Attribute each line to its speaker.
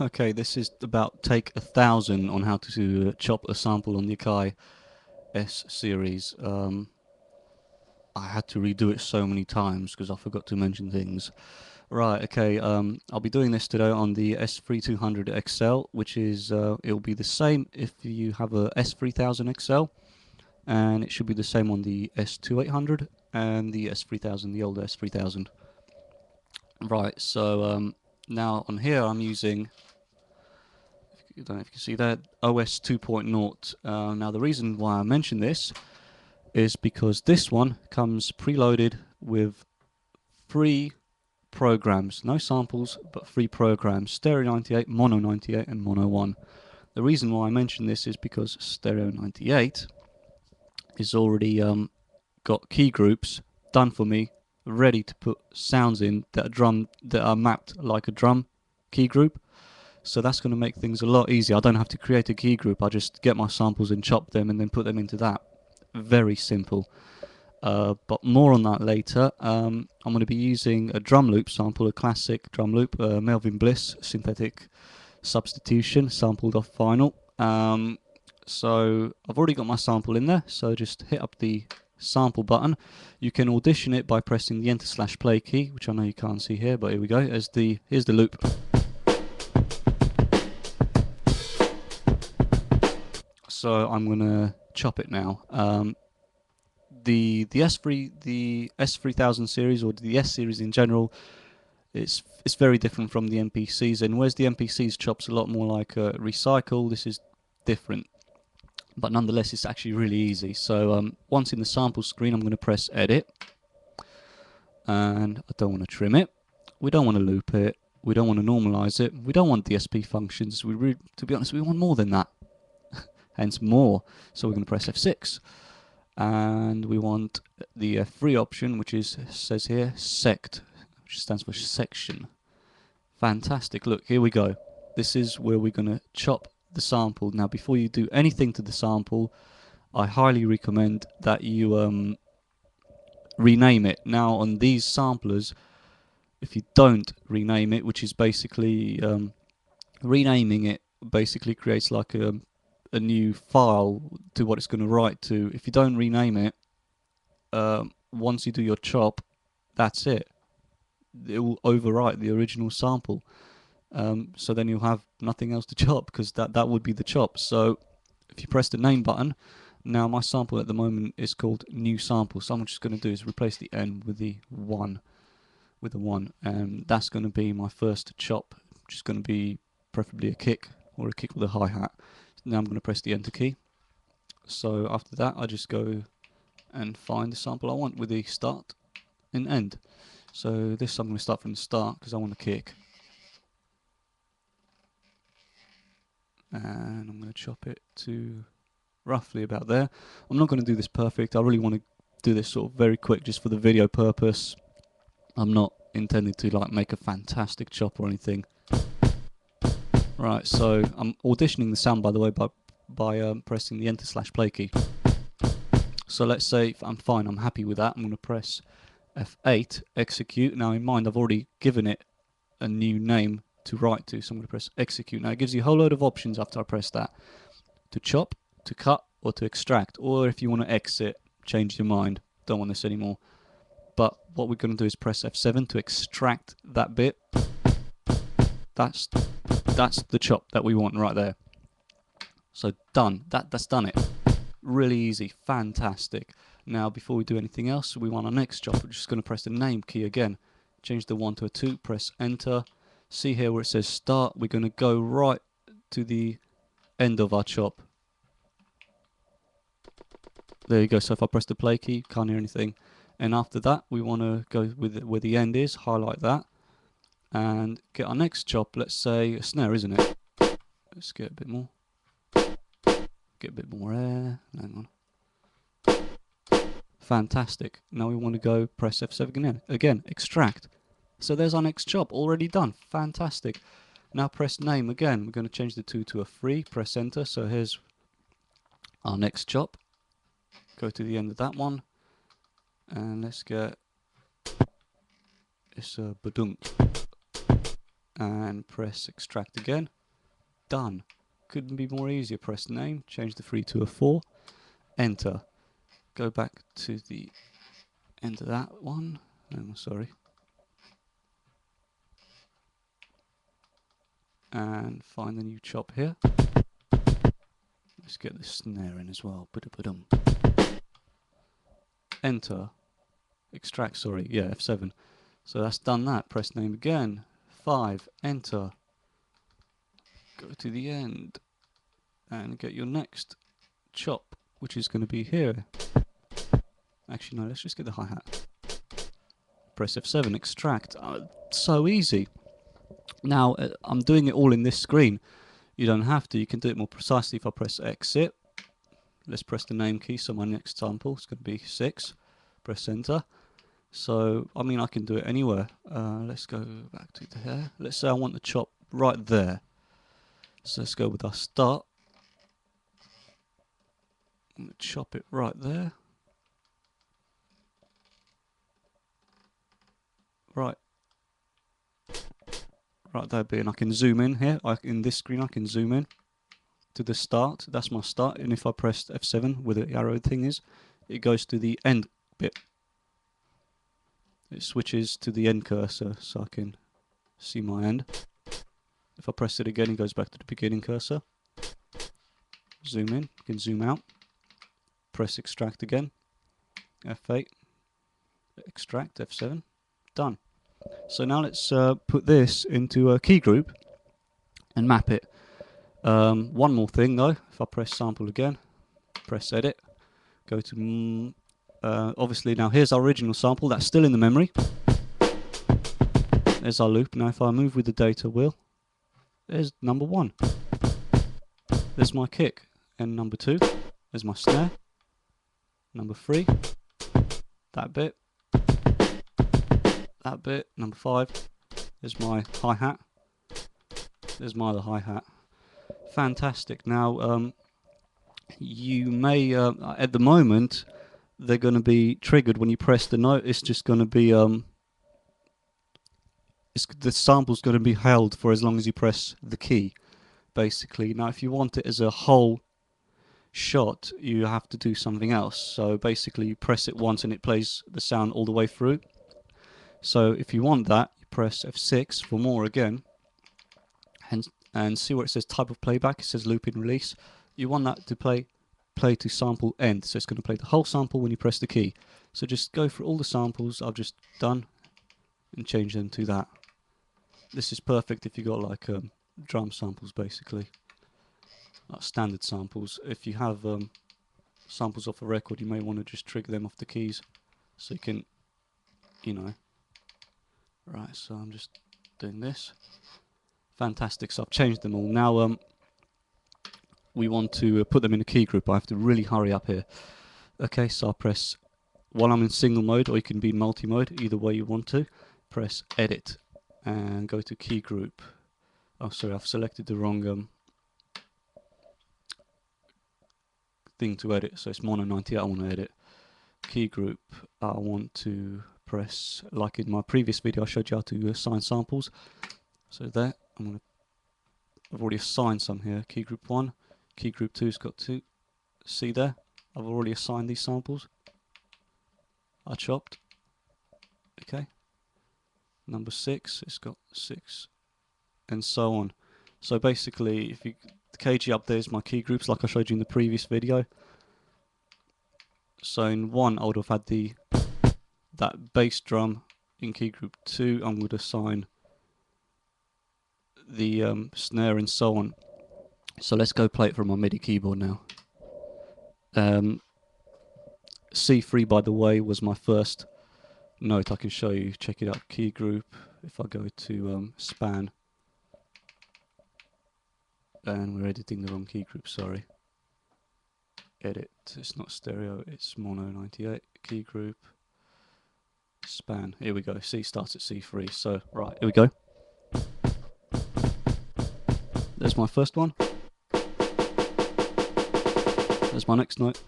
Speaker 1: Okay, this is about take 1,000 on how to chop a sample on the Akai S series. I had to redo it so many times because I forgot to mention things. Right, okay, I'll be doing this today on the S3200 XL, which is, it'll be the same if you have a S3000 XL, and it should be the same on the S2800 and the S3000, the older S3000. Right, so now on here I'm using, I don't know if you can see that, OS 2.0. Now the reason why I mention this is because this one comes preloaded with three programs, no samples, but three programs: Stereo 98, Mono 98, and Mono 1. The reason why I mention this is because Stereo 98 is already got key groups done for me, ready to put sounds in that are mapped like a drum key group. So that's going to make things a lot easier. I don't have to create a key group. I just get my samples and chop them and then put them into that. Very simple. But more on that later. I'm going to be using a drum loop sample, a classic drum loop, Melvin Bliss synthetic substitution, sampled off vinyl. So I've already got my sample in there, so just hit up the sample button. You can audition it by pressing the enter/play key, which I know you can't see here, but here we go. Here's the loop. So I'm gonna chop it now. The S3000 series, or the S series in general, it's very different from the MPCs. And whereas the MPCs chops a lot more like recycle, this is different. But nonetheless, it's actually really easy. So once in the sample screen, I'm going to press edit, and I don't want to trim it. We don't want to loop it. We don't want to normalize it. We don't want DSP functions. To be honest, we want more than that. Hence more. So we're going to press F6. And we want the free option, which says here sect, which stands for section. Fantastic. Look, here we go. This is where we're going to chop the sample. Now, before you do anything to the sample, I highly recommend that you rename it. Now, on these samplers, if you don't rename it, which is basically renaming it, basically creates like a new file to what it's going to write to. If you don't rename it, once you do your chop, that's it. It will overwrite the original sample. So then you'll have nothing else to chop, because that would be the chop. So if you press the name button, now my sample at the moment is called new sample. So I'm just going to do is replace the N with the 1, and that's going to be my first chop, which is going to be preferably a kick or a kick with a hi-hat. Now I'm going to press the enter key. So after that, I just go and find the sample I want with the start and end. So this I'm going to start from the start because I want a kick. And I'm going to chop it to roughly about there. I'm not going to do this perfect. I really want to do this sort of very quick just for the video purpose. I'm not intending to like make a fantastic chop or anything. Right, so I'm auditioning the sound, by the way, by pressing the enter/play key. So let's say I'm fine, I'm happy with that. I'm going to press F8, execute. Now in mind, I've already given it a new name to write to, so I'm going to press execute. Now it gives you a whole load of options after I press that: to chop, to cut, or to extract. Or if you want to exit, change your mind, don't want this anymore. But what we're going to do is press F7 to extract that bit. That's the chop that we want right there. So done. That's done it. Really easy, fantastic. Now before we do anything else, we want our next chop. We're just going to press the name key again. Change the 1 to a 2, press enter. See here where it says start, we're going to go right to the end of our chop. There you go. So if I press the play key, can't hear anything. And after that, we want to go with where the end is, highlight that, and get our next chop. Let's say a snare, isn't it? Let's get a bit more. Get a bit more air. Hang on. Fantastic. Now we want to go press F7 again, extract. So there's our next chop, already done. Fantastic. Now press name again. We're going to change the 2 to a 3. Press enter. So here's our next chop. Go to the end of that one. And let's get this badunk. and press extract again. Done. Couldn't be more easier. Press name, change the 3 to a 4, enter. Go back to the end of that one. Sorry. And find the new chop here. Let's get the snare in as well. Enter. Extract, sorry. Yeah, F7. So that's done that. Press name again. 5. Enter. Go to the end. And get your next chop, which is going to be here. Actually, no, let's just get the hi-hat. Press F7. Extract. So easy. Now, I'm doing it all in this screen. You don't have to. You can do it more precisely if I press exit. Let's press the name key, so my next sample is going to be 6. Press enter. So, I mean, I can do it anywhere. Let's go back to here. Let's say I want the chop right there. So let's go with our start. I'm going to chop it right there. Right there, and I can zoom in here. In this screen, I can zoom in to the start. That's my start. And if I press F7 where the arrow thing is, it goes to the end bit. It switches to the end cursor so I can see my end. If I press it again, it goes back to the beginning cursor. Zoom in, you can zoom out. Press extract again. F8. Extract, F7. Done. So now let's put this into a key group and map it. One more thing though, if I press sample again, press edit, go to obviously now here's our original sample, that's still in the memory. There's our loop. Now if I move with the data wheel, there's number 1. There's my kick. And number 2, there's my snare. Number 3, that bit. That bit. Number 5, there's my hi-hat. There's my other hi-hat. Fantastic. Now you may at the moment they're going to be triggered when you press the note. It's just going to be the sample's going to be held for as long as you press the key, basically. Now if you want it as a whole shot, you have to do something else. So basically you press it once and it plays the sound all the way through. So if you want that, you press F6 for more again, and see where it says type of playback. It says loop in release. You want that to play to sample end, so it's going to play the whole sample when you press the key. So just go through all the samples I've just done and change them to that. This is perfect if you got like drum samples, basically, like standard samples. If you have samples off a record, you may want to just trigger them off the keys so you can, you know. Right, so I'm just doing this. Fantastic, so I've changed them all. Now we want to put them in a key group. I have to really hurry up here. Okay, so I'll press, while I'm in single mode, or you can be in multi-mode, either way you want to, press edit and go to key group. Oh sorry, I've selected the wrong thing to edit, so it's mono 98 I want to edit. Key group, I want to press, like in my previous video I showed you how to assign samples. So there, I've already assigned some here. Key group 1, key group 2's got 2. See there? I've already assigned these samples. I chopped. Okay. Number 6, it's got 6, and so on. So basically, if you, the KG up there is my key groups, like I showed you in the previous video. So in 1, I would have had that bass drum. In key group 2, I'm going to assign the snare and so on. So let's go play it from my MIDI keyboard now. C3, by the way, was my first note. I can show you. Check it out. Key group. If I go to span, and we're editing the wrong key group. Sorry. Edit. It's not stereo. It's mono 98. Key group. Span. Here we go. C starts at C3. So right. Here we go. There's my first one. There's my next note.